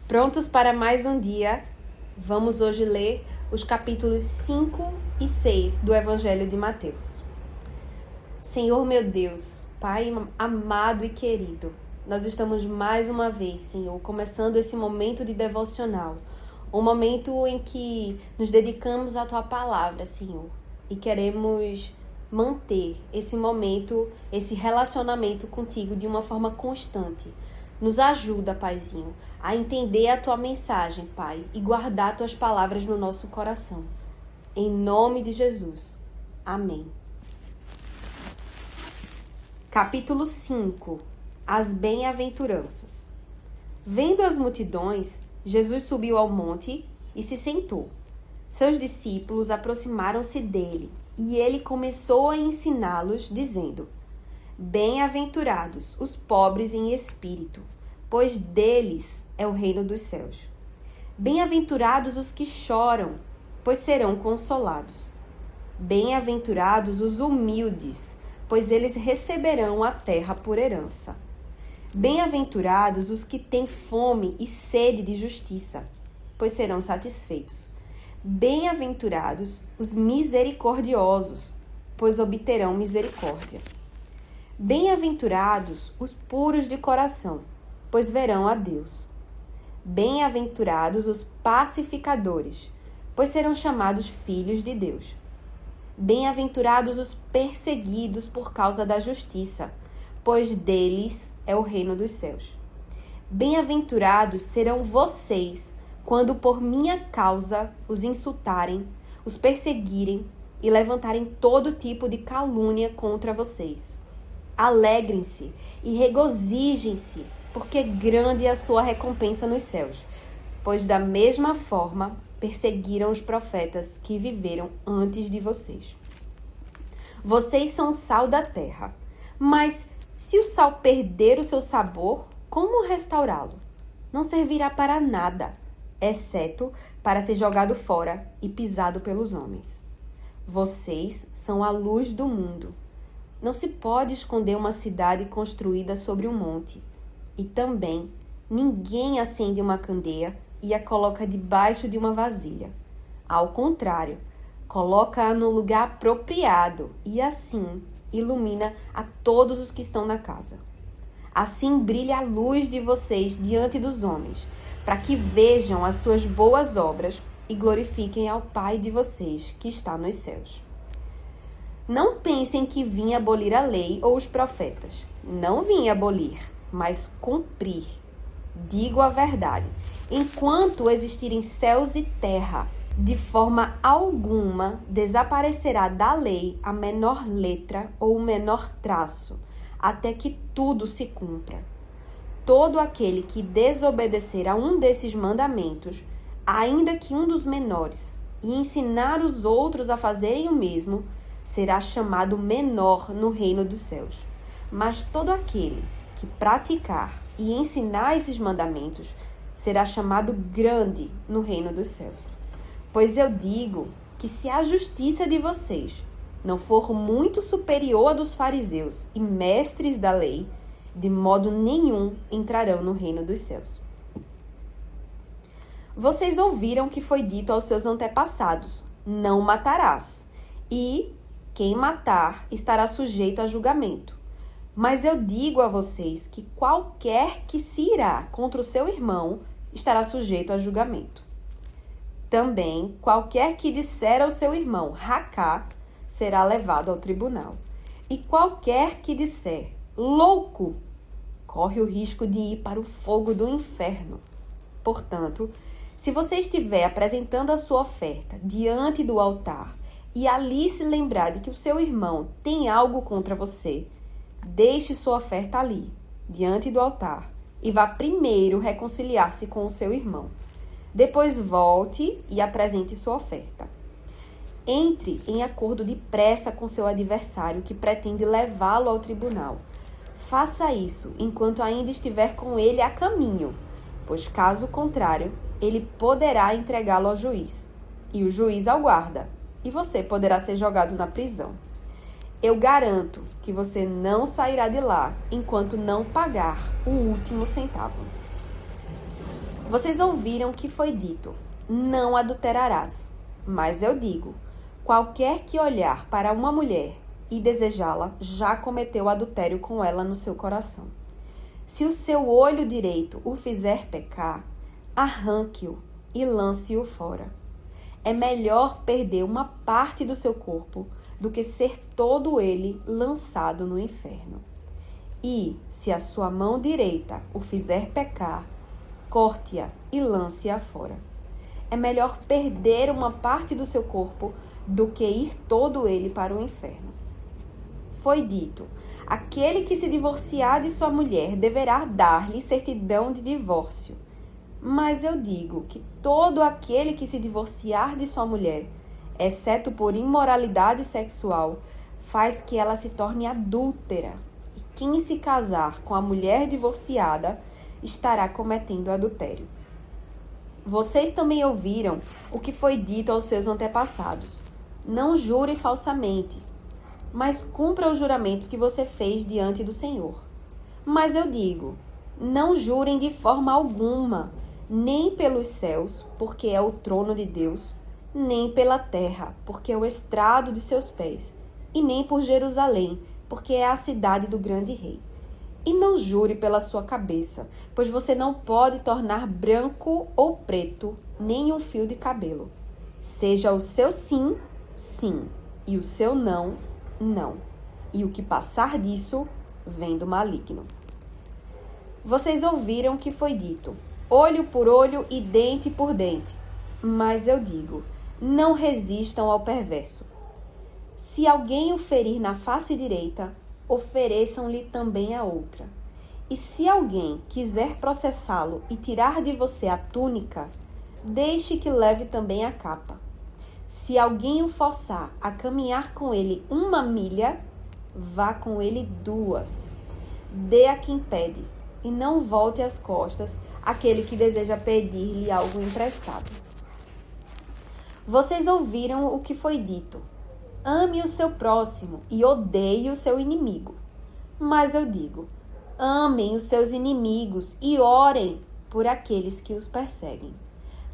Prontos para mais um dia? Vamos hoje ler os capítulos 5 e 6 do Evangelho de Mateus. Senhor meu Deus, Pai amado e querido, nós estamos mais uma vez, Senhor, começando esse momento de devocional, um momento em que nos dedicamos à Tua Palavra, Senhor, e queremos manter esse momento, esse relacionamento contigo de uma forma constante. Nos ajuda, Paizinho, a entender a Tua mensagem, Pai, e guardar Tuas palavras no nosso coração. Em nome de Jesus. Amém. Capítulo 5. As bem-aventuranças. Vendo as multidões, Jesus subiu ao monte e se sentou. Seus discípulos aproximaram-se dele e ele começou a ensiná-los, dizendo: Bem-aventurados os pobres em espírito, pois deles é o reino dos céus. Bem-aventurados os que choram, pois serão consolados. Bem-aventurados os humildes, pois eles receberão a terra por herança. Bem-aventurados os que têm fome e sede de justiça, pois serão satisfeitos. Bem-aventurados os misericordiosos, pois obterão misericórdia. Bem-aventurados os puros de coração, pois verão a Deus. Bem-aventurados os pacificadores, pois serão chamados filhos de Deus. Bem-aventurados os perseguidos por causa da justiça, pois deles é o reino dos céus. Bem-aventurados serão vocês, quando por minha causa os insultarem, os perseguirem e levantarem todo tipo de calúnia contra vocês. Alegrem-se e regozijem-se, porque grande é a sua recompensa nos céus, pois da mesma forma perseguiram os profetas que viveram antes de vocês. Vocês são o sal da terra, mas se o sal perder o seu sabor, como restaurá-lo? Não servirá para nada, exceto para ser jogado fora e pisado pelos homens. Vocês são a luz do mundo. Não se pode esconder uma cidade construída sobre um monte. E também, ninguém acende uma candeia e a coloca debaixo de uma vasilha. Ao contrário, coloca-a no lugar apropriado e assim ilumina a todos os que estão na casa. Assim brilha a luz de vocês diante dos homens, para que vejam as suas boas obras e glorifiquem ao Pai de vocês que está nos céus. Não pensem que vim abolir a lei ou os profetas. Não vim abolir, mas cumprir. Digo a verdade. Enquanto existirem céus e terra, de forma alguma desaparecerá da lei a menor letra ou o menor traço, até que tudo se cumpra. Todo aquele que desobedecer a um desses mandamentos, ainda que um dos menores, e ensinar os outros a fazerem o mesmo, será chamado menor no reino dos céus. Mas todo aquele que praticar e ensinar esses mandamentos será chamado grande no reino dos céus. Pois eu digo que se a justiça de vocês não for muito superior à dos fariseus e mestres da lei, de modo nenhum entrarão no reino dos céus. Vocês ouviram que foi dito aos seus antepassados: não matarás, e quem matar estará sujeito a julgamento. Mas eu digo a vocês que qualquer que se irá contra o seu irmão estará sujeito a julgamento. Também, qualquer que disser ao seu irmão, racá, será levado ao tribunal. E qualquer que disser, louco, corre o risco de ir para o fogo do inferno. Portanto, se você estiver apresentando a sua oferta diante do altar e ali se lembrar de que o seu irmão tem algo contra você, deixe sua oferta ali, diante do altar, e vá primeiro reconciliar-se com o seu irmão. Depois volte e apresente sua oferta. Entre em acordo depressa com seu adversário que pretende levá-lo ao tribunal. Faça isso enquanto ainda estiver com ele a caminho, pois caso contrário, ele poderá entregá-lo ao juiz, e o juiz ao guarda, e você poderá ser jogado na prisão. Eu garanto que você não sairá de lá enquanto não pagar o último centavo. Vocês ouviram que foi dito: não adulterarás. Mas eu digo: qualquer que olhar para uma mulher e desejá-la, já cometeu adultério com ela no seu coração. Se o seu olho direito o fizer pecar, arranque-o e lance-o fora. É melhor perder uma parte do seu corpo do que ser todo ele lançado no inferno. E, se a sua mão direita o fizer pecar, corte-a e lance-a fora. É melhor perder uma parte do seu corpo do que ir todo ele para o inferno. Foi dito: aquele que se divorciar de sua mulher deverá dar-lhe certidão de divórcio. Mas eu digo que todo aquele que se divorciar de sua mulher, exceto por imoralidade sexual, faz que ela se torne adúltera. E quem se casar com a mulher divorciada estará cometendo adultério. Vocês também ouviram o que foi dito aos seus antepassados: não jure falsamente, mas cumpra os juramentos que você fez diante do Senhor. Mas eu digo: não jurem de forma alguma, nem pelos céus, porque é o trono de Deus, nem pela terra, porque é o estrado de seus pés, e nem por Jerusalém, porque é a cidade do grande rei. E não jure pela sua cabeça, pois você não pode tornar branco ou preto nem um fio de cabelo. Seja o seu sim, sim, e o seu não, não. E o que passar disso vem do maligno. Vocês ouviram que foi dito: olho por olho e dente por dente. Mas eu digo: não resistam ao perverso. Se alguém o ferir na face direita, ofereçam-lhe também a outra. E se alguém quiser processá-lo e tirar de você a túnica, deixe que leve também a capa. Se alguém o forçar a caminhar com ele 1 milha, vá com ele 2. Dê a quem pede, e não volte as costas àquele que deseja pedir-lhe algo emprestado. Vocês ouviram o que foi dito: ame o seu próximo e odeie o seu inimigo. Mas eu digo: amem os seus inimigos e orem por aqueles que os perseguem,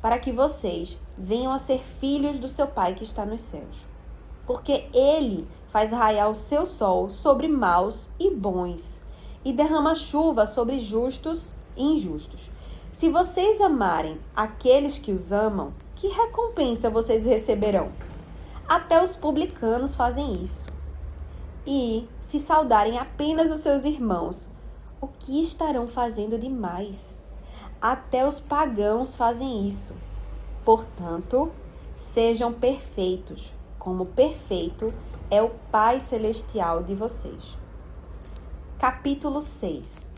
para que vocês venham a ser filhos do seu Pai que está nos céus. Porque Ele faz raiar o seu sol sobre maus e bons, e derrama chuva sobre justos e injustos. Se vocês amarem aqueles que os amam, que recompensa vocês receberão? Até os publicanos fazem isso. E, se saudarem apenas os seus irmãos, o que estarão fazendo demais? Até os pagãos fazem isso. Portanto, sejam perfeitos, como perfeito é o Pai Celestial de vocês. Capítulo 6.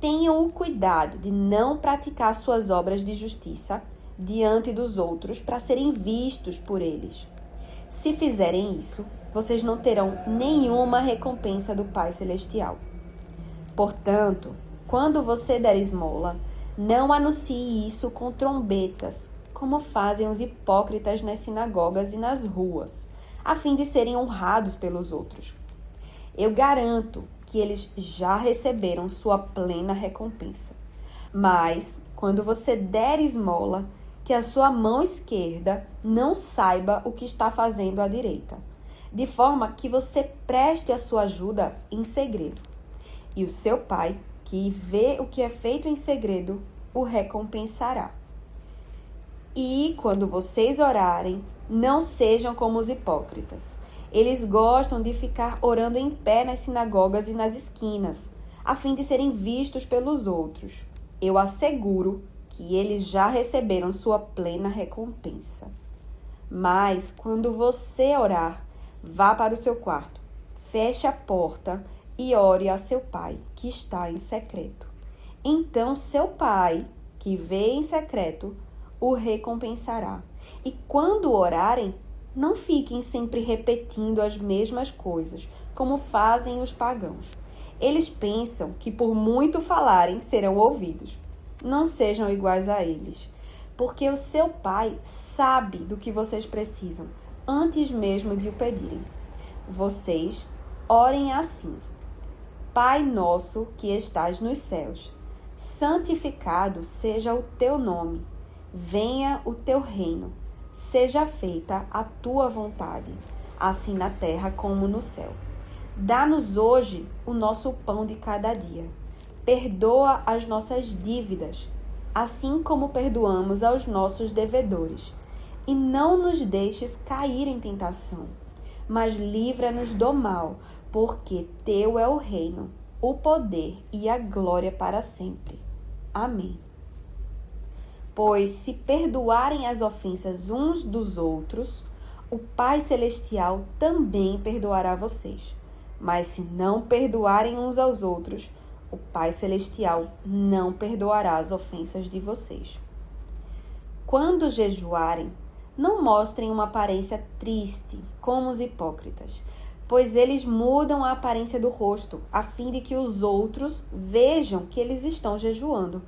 Tenham o cuidado de não praticar suas obras de justiça diante dos outros para serem vistos por eles. Se fizerem isso, vocês não terão nenhuma recompensa do Pai Celestial. Portanto, quando você der esmola, não anuncie isso com trombetas, como fazem os hipócritas nas sinagogas e nas ruas, a fim de serem honrados pelos outros. Eu garanto que eles já receberam sua plena recompensa. Mas, quando você der esmola, que a sua mão esquerda não saiba o que está fazendo a direita, de forma que você preste a sua ajuda em segredo. E o seu Pai, que vê o que é feito em segredo, o recompensará. E, quando vocês orarem, não sejam como os hipócritas. Eles gostam de ficar orando em pé nas sinagogas e nas esquinas, a fim de serem vistos pelos outros. Eu asseguro que eles já receberam sua plena recompensa. Mas, quando você orar, vá para o seu quarto, feche a porta e ore a seu Pai, que está em secreto. Então, seu Pai, que vê em secreto, o recompensará. E quando orarem, não fiquem sempre repetindo as mesmas coisas, como fazem os pagãos. Eles pensam que por muito falarem serão ouvidos. Não sejam iguais a eles, porque o seu Pai sabe do que vocês precisam, antes mesmo de o pedirem. Vocês orem assim: Pai nosso que estás nos céus, santificado seja o teu nome, venha o teu reino, seja feita a tua vontade, assim na terra como no céu. Dá-nos hoje o nosso pão de cada dia. Perdoa as nossas dívidas, assim como perdoamos aos nossos devedores. E não nos deixes cair em tentação, mas livra-nos do mal, porque teu é o reino, o poder e a glória para sempre. Amém. Pois se perdoarem as ofensas uns dos outros, o Pai Celestial também perdoará vocês. Mas se não perdoarem uns aos outros, o Pai Celestial não perdoará as ofensas de vocês. Quando jejuarem, não mostrem uma aparência triste, como os hipócritas, pois eles mudam a aparência do rosto, a fim de que os outros vejam que eles estão jejuando.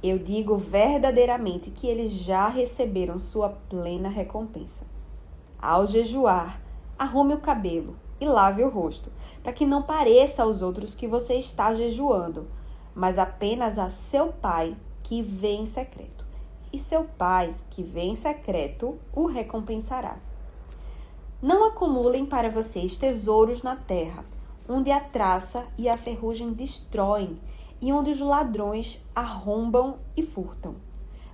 Eu digo verdadeiramente que eles já receberam sua plena recompensa. Ao jejuar, arrume o cabelo e lave o rosto, para que não pareça aos outros que você está jejuando, mas apenas a seu Pai que vê em secreto. E seu Pai que vê em secreto o recompensará. Não acumulem para vocês tesouros na terra, onde a traça e a ferrugem destroem, e onde os ladrões arrombam e furtam.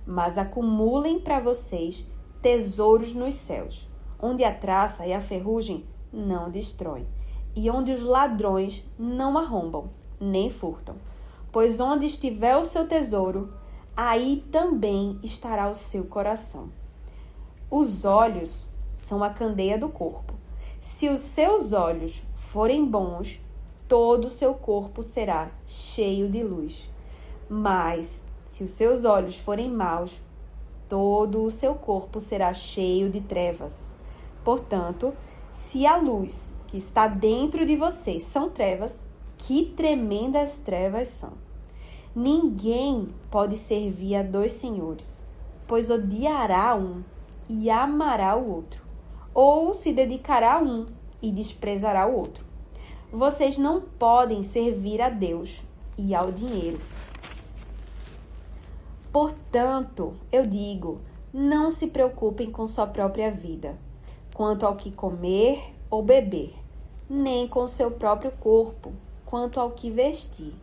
Mas acumulem para vocês tesouros nos céus, onde a traça e a ferrugem não destroem, e onde os ladrões não arrombam, nem furtam. Pois onde estiver o seu tesouro, aí também estará o seu coração. Os olhos são a candeia do corpo. Se os seus olhos forem bons, todo o seu corpo será cheio de luz. Mas, se os seus olhos forem maus, todo o seu corpo será cheio de trevas. Portanto, se a luz que está dentro de vocês são trevas, que tremendas trevas são! Ninguém pode servir a dois senhores, pois odiará um e amará o outro, ou se dedicará a um e desprezará o outro. Vocês não podem servir a Deus e ao dinheiro. Portanto, eu digo, não se preocupem com sua própria vida, quanto ao que comer ou beber, nem com seu próprio corpo, quanto ao que vestir.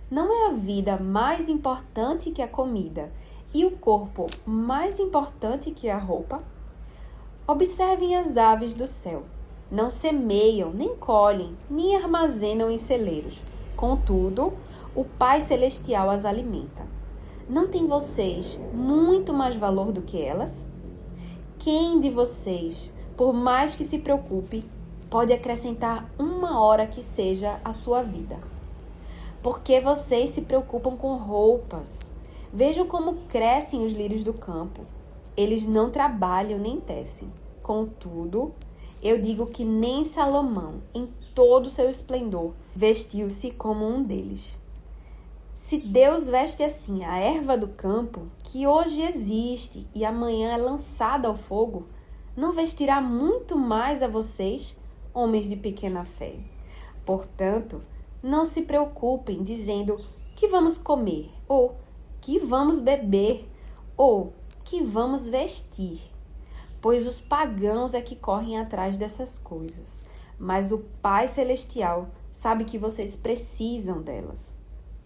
Não é a vida mais importante que a comida e o corpo mais importante que a roupa? Observem as aves do céu. Não semeiam, nem colhem, nem armazenam em celeiros. Contudo, o Pai Celestial as alimenta. Não tem vocês muito mais valor do que elas? Quem de vocês, por mais que se preocupe, pode acrescentar uma hora que seja à sua vida? Porque vocês se preocupam com roupas. Vejam como crescem os lírios do campo. Eles não trabalham nem tecem. Contudo, eu digo que nem Salomão, em todo o seu esplendor, vestiu-se como um deles. Se Deus veste assim a erva do campo, que hoje existe e amanhã é lançada ao fogo, não vestirá muito mais a vocês, homens de pequena fé. Portanto, não se preocupem dizendo que vamos comer, ou que vamos beber, ou que vamos vestir. Pois os pagãos é que correm atrás dessas coisas. Mas o Pai Celestial sabe que vocês precisam delas.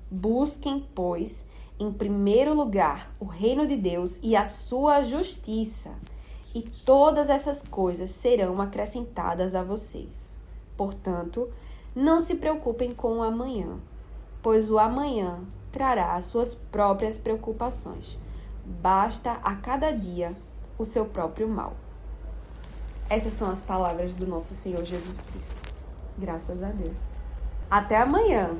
Busquem, pois, em primeiro lugar o reino de Deus e a sua justiça, e todas essas coisas serão acrescentadas a vocês. Portanto, não se preocupem com o amanhã, pois o amanhã trará as suas próprias preocupações. Basta a cada dia o seu próprio mal. Essas são as palavras do nosso Senhor Jesus Cristo. Graças a Deus. Até amanhã!